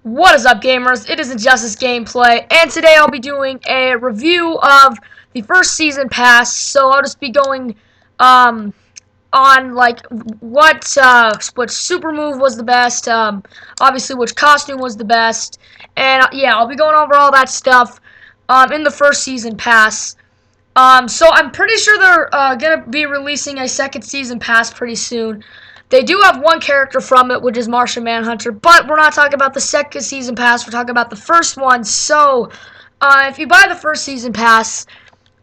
What is up, gamers? It is Injustice Gameplay, and today I'll be doing a review of the first season pass. So I'll just be going on like what super move was the best, obviously which costume was the best, and yeah, I'll be going over all that stuff in the first season pass. So I'm pretty sure they're gonna be releasing a second season pass pretty soon. They do have one character from it, which is Martian Manhunter, but we're not talking about the second season pass. We're talking about the first one. So, if you buy the first season pass,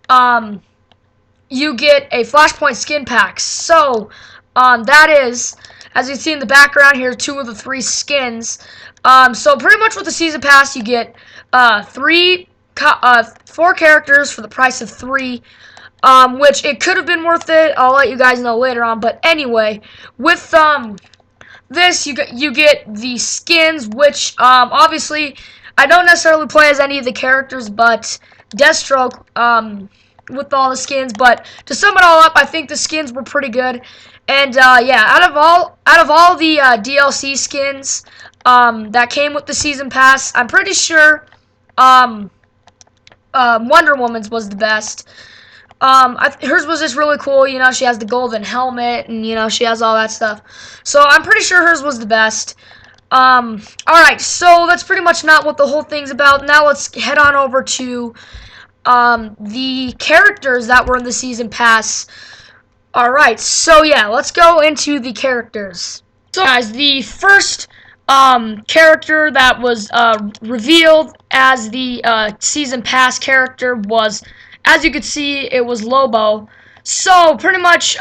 you get a Flashpoint skin pack. So, that is, as you see in the background here, 2 of the 3 skins. So pretty much with the season pass, you get 4 characters for the price of 3. Which it could have been worth it. I'll let you guys know later on. But anyway, with this, you get the skins, which obviously I don't necessarily play as any of the characters, but Deathstroke with all the skins. But to sum it all up, I think the skins were pretty good. And yeah, out of all the DLC skins that came with the season pass, I'm pretty sure Wonder Woman's was the best. Hers was just really cool. You know, she has the golden helmet, and you know, she has all that stuff. So I'm pretty sure hers was the best. Alright, so that's pretty much not what the whole thing's about. Now let's head on over to the characters that were in the season pass. Alright, so yeah, let's go into the characters. So guys, the first character that was revealed as the season pass character was, as you could see, it was Lobo. So pretty much,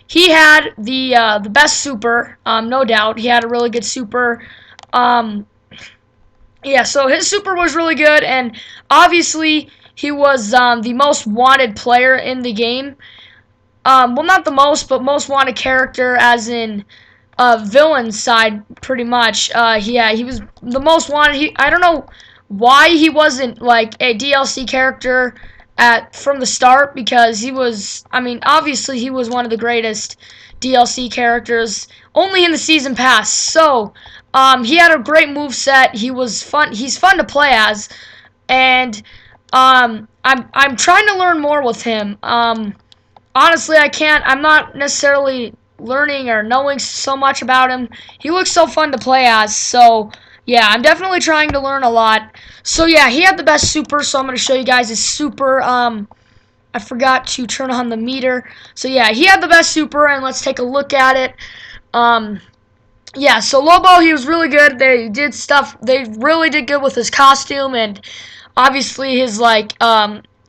he had the best super, no doubt. He had a really good super. Yeah, so his super was really good, and obviously he was the most wanted player in the game. Well, not the most, but most wanted character, as in villain side, pretty much. Yeah, he was the most wanted. I don't know why he wasn't like a DLC character from the start, because he was, I mean, obviously he was one of the greatest DLC characters, only in the season pass. So he had a great moveset. He's fun to play as, and I'm trying to learn more with him. Honestly, I'm not necessarily learning or knowing so much about him. He looks so fun to play as, so yeah, I'm definitely trying to learn a lot. So yeah, he had the best super, so I'm going to show you guys his super. I forgot to turn on the meter. So yeah, he had the best super, and let's take a look at it. Yeah, so Lobo, he was really good. They really did good with his costume, and obviously his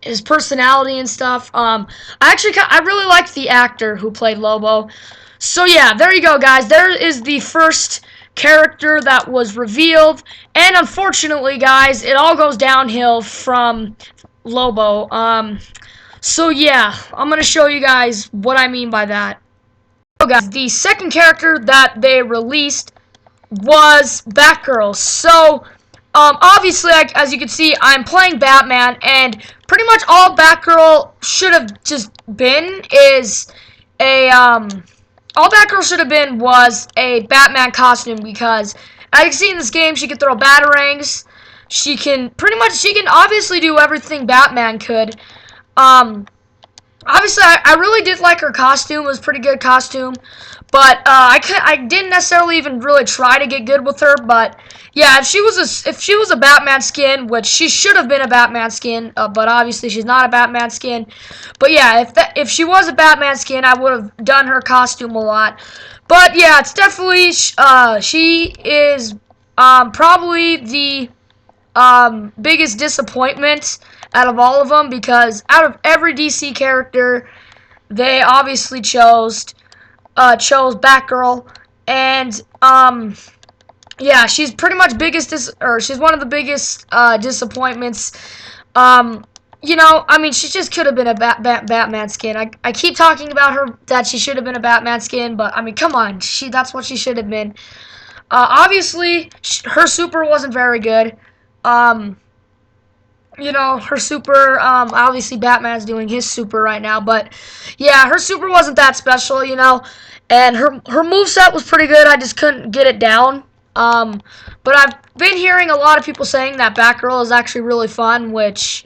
his personality and stuff. I really liked the actor who played Lobo. So yeah, there you go, guys. There is the first character that was revealed, and unfortunately, guys, it all goes downhill from Lobo. So yeah, I'm gonna show you guys what I mean by that. So guys, the second character that they released was Batgirl. So obviously, as you can see, I'm playing Batman, and pretty much all Batgirl should have just been is all Batgirl should have been was a Batman costume, because as you can see in this game, she can throw batarangs. She can obviously do everything Batman could. Obviously, I really did like her costume. It was a pretty good costume. But I didn't necessarily even really try to get good with her. But yeah, if she was a Batman skin, which she should have been a Batman skin, but obviously she's not a Batman skin. But yeah, if she was a Batman skin, I would have done her costume a lot. But yeah, it's definitely she is probably the biggest disappointment out of all of them, because out of every DC character, they obviously chose Batgirl, and yeah, she's pretty much she's one of the biggest disappointments. You know, I mean, she just could have been a Batman skin. I keep talking about her that she should have been a Batman skin, but I mean, come on, that's what she should have been. Obviously, her super wasn't very good. You know, her super, obviously Batman's doing his super right now, but yeah, her super wasn't that special, you know, and her moveset was pretty good. I just couldn't get it down. But I've been hearing a lot of people saying that Batgirl is actually really fun, which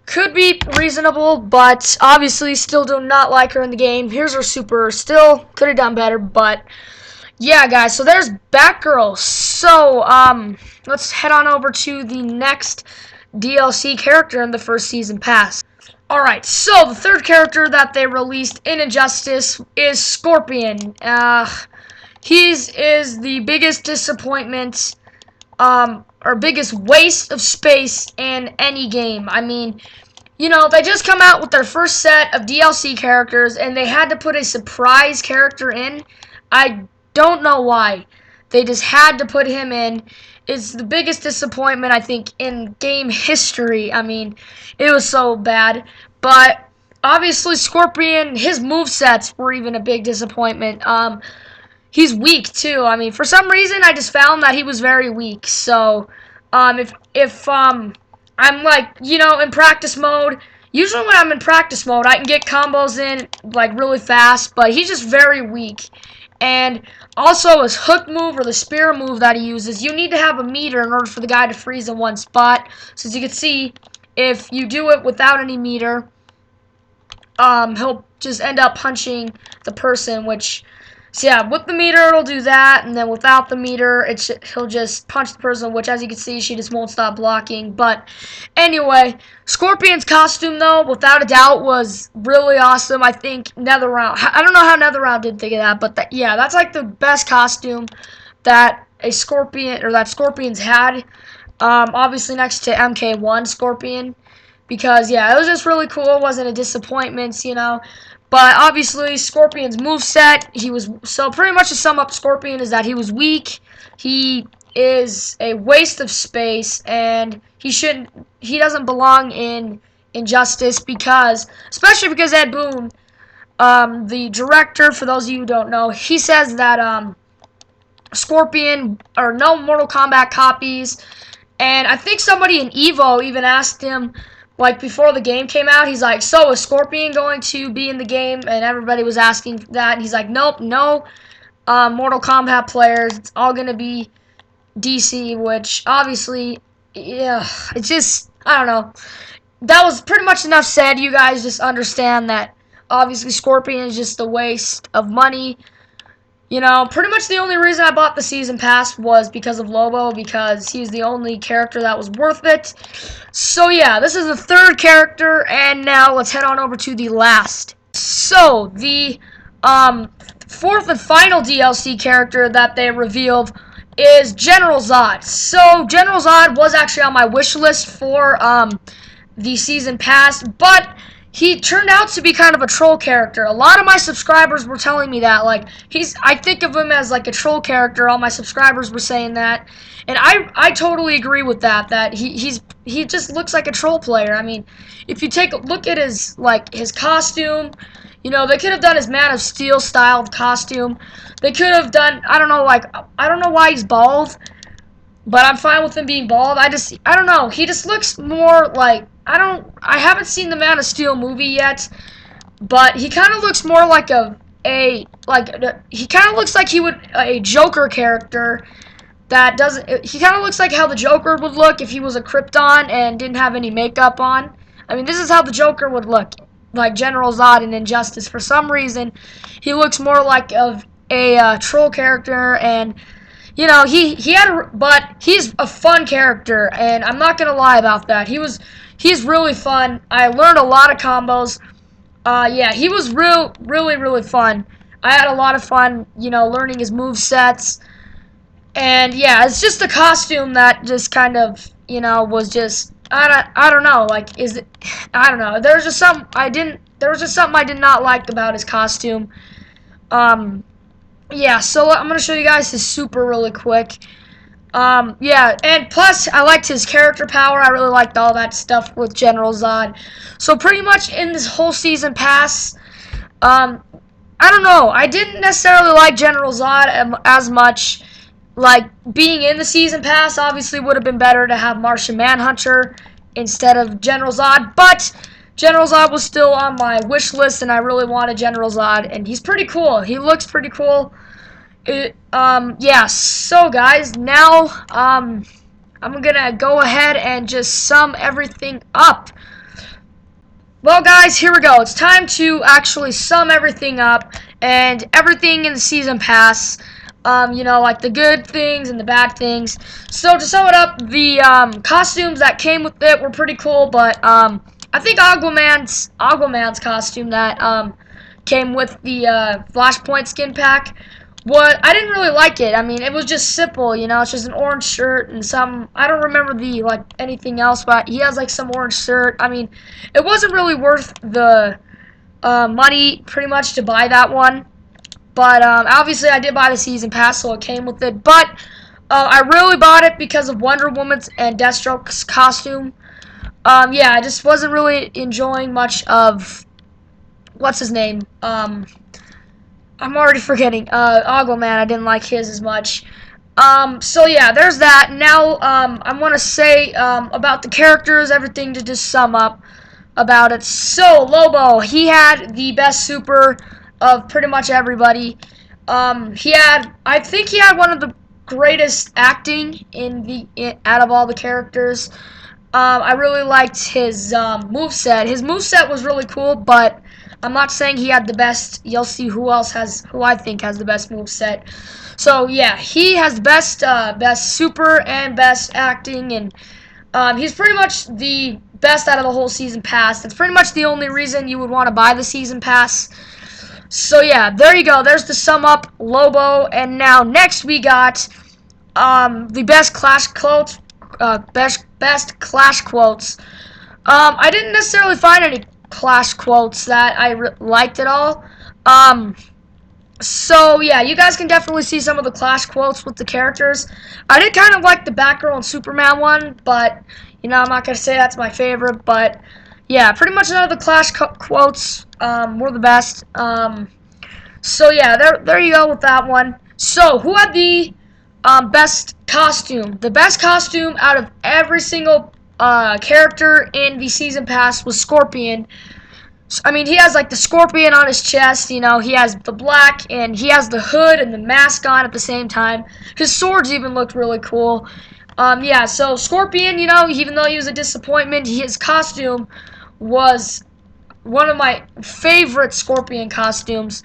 could be reasonable, but obviously still do not like her in the game. Here's her super. Still could have done better, but yeah, guys. So there's Batgirl. So let's head on over to the next DLC character in the first season pass. Alright, so the third character that they released in Injustice is Scorpion. He is the biggest disappointment, or biggest waste of space in any game. I mean, you know, they just come out with their first set of DLC characters, and they had to put a surprise character in. I don't know why. They just had to put him in. It's the biggest disappointment, I think, in game history. I mean, it was so bad. But obviously, Scorpion, his movesets were even a big disappointment. He's weak, too. I mean, for some reason, I just found that he was very weak. So, if I'm, like, you know, in practice mode, usually when I'm in practice mode, I can get combos in, like, really fast. But he's just very weak. And also his hook move or the spear move that he uses, you need to have a meter in order for the guy to freeze in one spot. So as you can see, if you do it without any meter, he'll just end up punching the person, which, so yeah, with the meter it'll do that, and then without the meter, he'll just punch the person, which as you can see, she just won't stop blocking. But anyway, Scorpion's costume, though, without a doubt, was really awesome. I think NetherRealm, I don't know how NetherRealm did think of that, but yeah, that's like the best costume that a Scorpion, or that Scorpion's had. Obviously next to MK1 Scorpion, because yeah, it was just really cool. It wasn't a disappointment, you know. But obviously, Scorpion's moveset, so pretty much to sum up Scorpion is that he was weak, he is a waste of space, and he doesn't belong in Injustice because, especially because Ed Boon, the director, for those of you who don't know, he says that, Scorpion, or no Mortal Kombat copies, and I think somebody in Evo even asked him, like, before the game came out, he's like, so is Scorpion going to be in the game? And everybody was asking that, and he's like, nope, no Mortal Kombat players. It's all going to be DC, which, obviously, yeah, it's just, I don't know. That was pretty much enough said. You guys just understand that, obviously, Scorpion is just a waste of money. You know, pretty much the only reason I bought the season pass was because of Lobo, because he's the only character that was worth it. So yeah, this is the third character, and now let's head on over to the last. So, the fourth and final DLC character that they revealed is General Zod. So, General Zod was actually on my wish list for the season pass, but he turned out to be kind of a troll character. A lot of my subscribers were telling me that. Like, I think of him as like a troll character. All my subscribers were saying that. And I totally agree with that. That he just looks like a troll player. I mean, if you take a look at his costume, you know, they could have done his Man of Steel styled costume. They could have done, I don't know why he's bald, but I'm fine with him being bald. I don't know. He just looks more like, I haven't seen the Man of Steel movie yet, but he kind of looks more like he kind of looks like he would, a Joker character that doesn't, he kind of looks like how the Joker would look if he was a Krypton and didn't have any makeup on. I mean, this is how the Joker would look, like General Zod in Injustice. For some reason, he looks more like a troll character, and you know, but he's a fun character, and I'm not gonna lie about that. He's really fun. I learned a lot of combos. Yeah, he was really fun. I had a lot of fun, you know, learning his move sets. And yeah, it's just the costume that just kind of, you know, was just, I don't know, like, I don't know. There was just something I did not like about his costume. Yeah, so I'm going to show you guys his super really quick. Yeah, and plus, I liked his character power. I really liked all that stuff with General Zod. So pretty much in this whole season pass, I don't know. I didn't necessarily like General Zod as much. Like, being in the season pass obviously would have been better to have Martian Manhunter instead of General Zod, but General Zod was still on my wish list, and I really wanted General Zod, and he's pretty cool. He looks pretty cool. Yeah, so guys, now, I'm gonna go ahead and just sum everything up. Well, guys, here we go. It's time to actually sum everything up and everything in the season pass. Like the good things and the bad things. So to sum it up, the costumes that came with it were pretty cool, but I think Aquaman's costume that came with the Flashpoint skin pack. What I didn't really like it. I mean, it was just simple, It's just an orange shirt and some. I don't remember the anything else, but he has like some orange shirt. I mean, it wasn't really worth the money pretty much to buy that one. But obviously, I did buy the season pass, so it came with it. But I really bought it because of Wonder Woman's and Deathstroke's costume. Yeah, I just wasn't really enjoying much of what's his name. I'm already forgetting. Aquaman, I didn't like his as much. So yeah, there's that. Now, I want to say about the characters, everything to just sum up about it. So, Lobo, he had the best super of pretty much everybody. I think he had one of the greatest acting out of all the characters. I really liked his moveset. His moveset was really cool, but I'm not saying he had the best. You'll see who I think has the best moveset. So yeah, he has the best super and best acting, and he's pretty much the best out of the whole season pass. That's pretty much the only reason you would want to buy the season pass. So yeah, there you go. There's the sum up, Lobo, and now next we got the best Clash quotes. Best Clash quotes. I didn't necessarily find any Clash quotes that I liked at all. So yeah, you guys can definitely see some of the Clash quotes with the characters. I did kind of like the Batgirl and Superman one, but I'm not gonna say that's my favorite. But yeah, pretty much none of the Clash quotes were the best. So yeah, there you go with that one. So who had the best costume? The best costume out of every single character in the season pass was Scorpion. I mean, he has like the scorpion on his chest, he has the black, and he has the hood and the mask on at the same time. His swords even looked really cool. Yeah, so Scorpion, even though he was a disappointment, his costume was one of my favorite Scorpion costumes.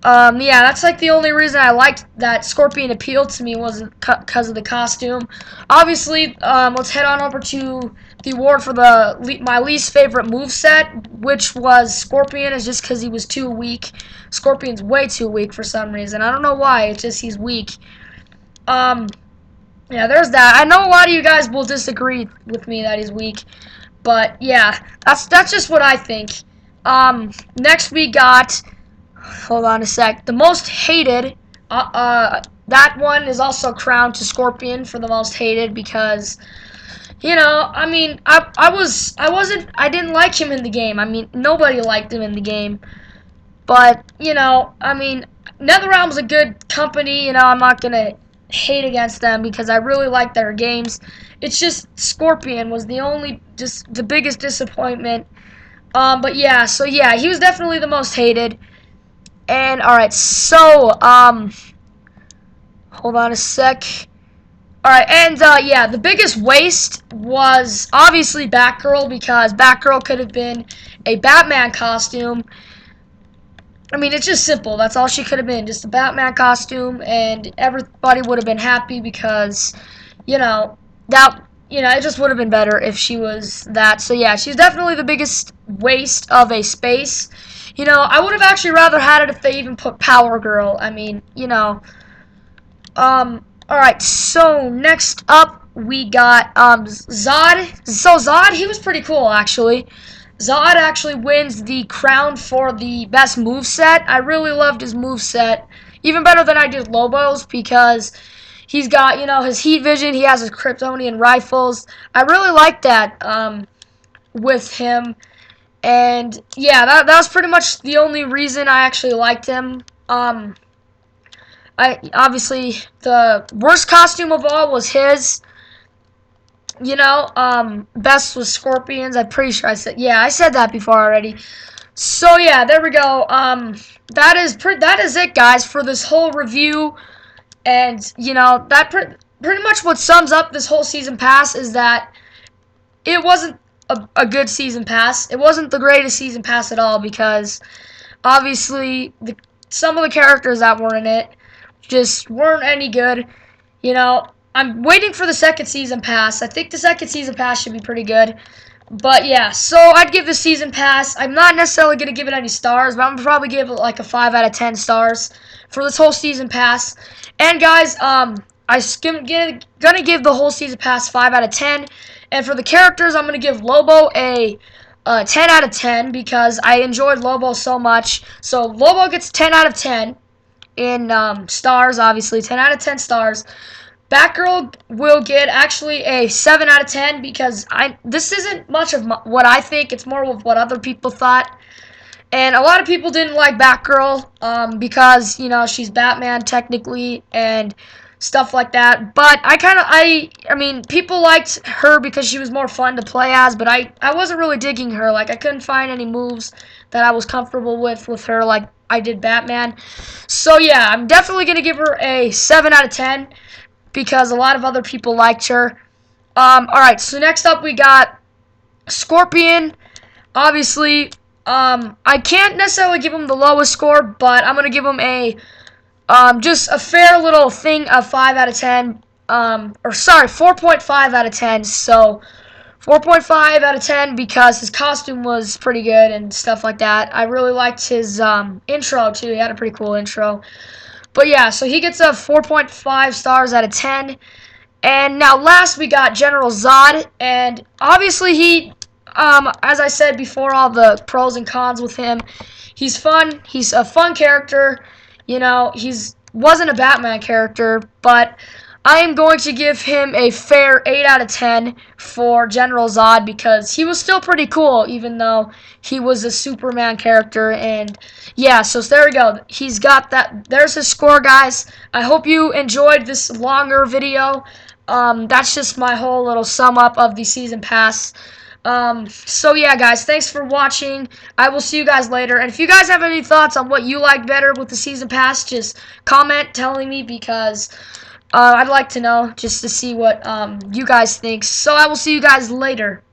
Yeah, that's like the only reason I liked that Scorpion appealed to me was because of the costume. Obviously, let's head on over to the award for my least favorite moveset, which was Scorpion, is just because he was too weak. Scorpion's way too weak for some reason. I don't know why, it's just he's weak. Yeah, there's that. I know a lot of you guys will disagree with me that he's weak, but yeah, that's just what I think. Next we got... Hold on a sec. The most hated, that one is also crowned to Scorpion for the most hated because, I mean, I didn't like him in the game. I mean, nobody liked him in the game. But, I mean, NetherRealm's a good company, I'm not going to hate against them because I really like their games. It's just Scorpion was just the biggest disappointment. But yeah, so yeah, he was definitely the most hated. And alright, so hold on a sec. Alright, and yeah, the biggest waste was obviously Batgirl because Batgirl could have been a Batman costume. I mean, it's just simple. That's all she could have been, just a Batman costume, and everybody would have been happy because, it just would have been better if she was that. So yeah, she's definitely the biggest waste of a space. I would have actually rather had it if they even put Power Girl. I mean, alright, so next up we got Zod. So Zod, he was pretty cool actually. Zod actually wins the crown for the best moveset. I really loved his moveset. Even better than I did Lobo's because he's got, his heat vision, he has his Kryptonian rifles. I really like that with him. And yeah, that was pretty much the only reason I actually liked him. Obviously the worst costume of all was his. Best was Scorpion's. I'm pretty sure I said that before already. So yeah, there we go. That is it, guys, for this whole review. And you know that pretty much what sums up this whole season pass is that it wasn't a good season pass. It wasn't the greatest season pass at all because obviously some of the characters that were in it just weren't any good. You know, I'm waiting for the second season pass. I think the second season pass should be pretty good. But yeah, so I'd give the season pass. I'm not necessarily going to give it any stars, but I'm gonna probably give it like a 5 out of 10 stars for this whole season pass. And guys, I'm gonna give the whole season pass 5 out of 10. And for the characters, I'm gonna give Lobo a 10 out of 10 because I enjoyed Lobo so much. So Lobo gets 10 out of 10 in stars, obviously 10 out of 10 stars. Batgirl will get actually a 7 out of 10 because this isn't much of what I think. It's more of what other people thought. And a lot of people didn't like Batgirl because, you know, she's Batman technically and stuff like that. But I mean, people liked her because she was more fun to play as, but I wasn't really digging her. Like, I couldn't find any moves that I was comfortable with her like I did Batman. So, yeah, I'm definitely going to give her a 7 out of 10 because a lot of other people liked her. Alright, so next up we got Scorpion. Obviously, I can't necessarily give him the lowest score, but I'm going to give him a just a fair little thing of 5 out of 10. Or sorry, 4.5 out of 10. So 4.5 out of 10 because his costume was pretty good and stuff like that. I really liked his intro too. He had a pretty cool intro. But yeah, so he gets a 4.5 stars out of 10. And now last we got General Zod, and obviously he, as I said before, all the pros and cons with him. He's fun. He's a fun character. You know, wasn't a Batman character, but I am going to give him a fair 8 out of 10 for General Zod because he was still pretty cool even though he was a Superman character. And yeah, so there we go. He's got that. There's his score, guys. I hope you enjoyed this longer video. That's just my whole little sum up of the season pass. So yeah, guys, thanks for watching. I will see you guys later. And if you guys have any thoughts on what you like better with the season pass, just comment telling me because I'd like to know just to see what you guys think. So I will see you guys later.